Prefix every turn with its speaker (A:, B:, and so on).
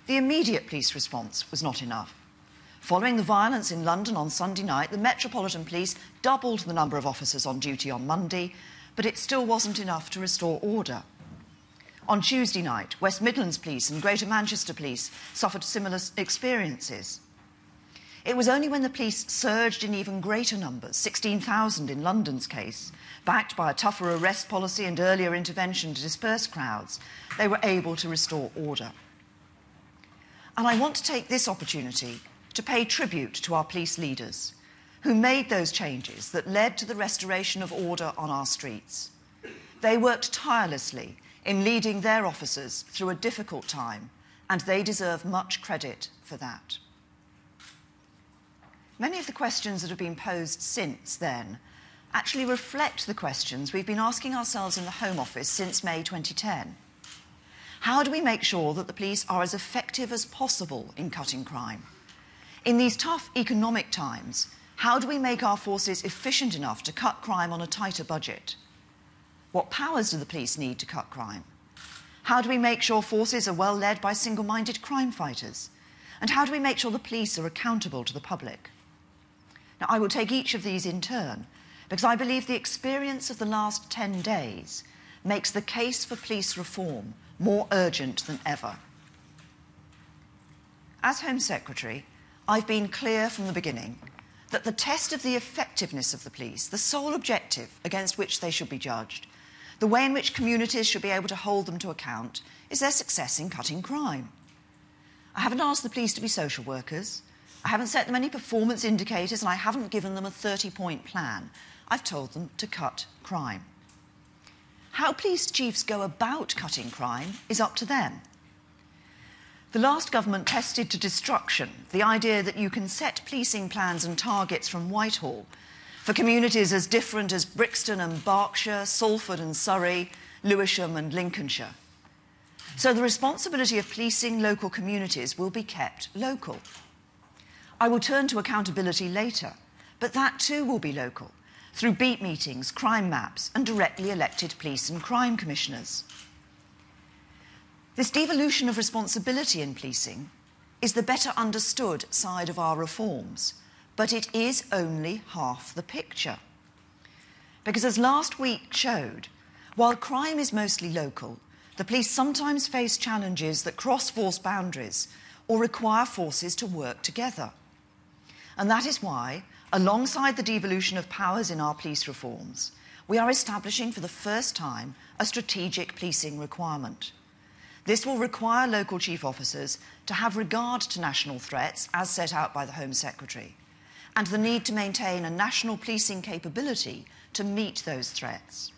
A: The immediate police response was not enough. Following the violence in London on Sunday night, the Metropolitan Police doubled the number of officers on duty on Monday, but it still wasn't enough to restore order. On Tuesday night, West Midlands Police and Greater Manchester Police suffered similar experiences. It was only when the police surged in even greater numbers, 16,000 in London's case, backed by a tougher arrest policy and earlier intervention to disperse crowds, they were able to restore order. And I want to take this opportunity to pay tribute to our police leaders who made those changes that led to the restoration of order on our streets. They worked tirelessly in leading their officers through a difficult time, and they deserve much credit for that. Many of the questions that have been posed since then actually reflect the questions we've been asking ourselves in the Home Office since May 2010. How do we make sure that the police are as effective as possible in cutting crime? In these tough economic times, how do we make our forces efficient enough to cut crime on a tighter budget? What powers do the police need to cut crime? How do we make sure forces are well led by single-minded crime fighters? And how do we make sure the police are accountable to the public? Now, I will take each of these in turn, because I believe the experience of the last 10 days makes the case for police reform more urgent than ever. As Home Secretary, I've been clear from the beginning that the test of the effectiveness of the police, the sole objective against which they should be judged, the way in which communities should be able to hold them to account, is their success in cutting crime. I haven't asked the police to be social workers, I haven't set them any performance indicators, and I haven't given them a 30-point plan. I've told them to cut crime. How police chiefs go about cutting crime is up to them. The last government tested to destruction the idea that you can set policing plans and targets from Whitehall for communities as different as Brixton and Berkshire, Salford and Surrey, Lewisham and Lincolnshire. So the responsibility of policing local communities will be kept local. I will turn to accountability later, but that too will be local, through beat meetings, crime maps and directly elected police and crime commissioners. This devolution of responsibility in policing is the better understood side of our reforms, but it is only half the picture. Because as last week showed, while crime is mostly local, the police sometimes face challenges that cross force boundaries or require forces to work together. And that is why, alongside the devolution of powers in our police reforms, we are establishing for the first time a strategic policing requirement. This will require local chief officers to have regard to national threats as set out by the Home Secretary, and the need to maintain a national policing capability to meet those threats.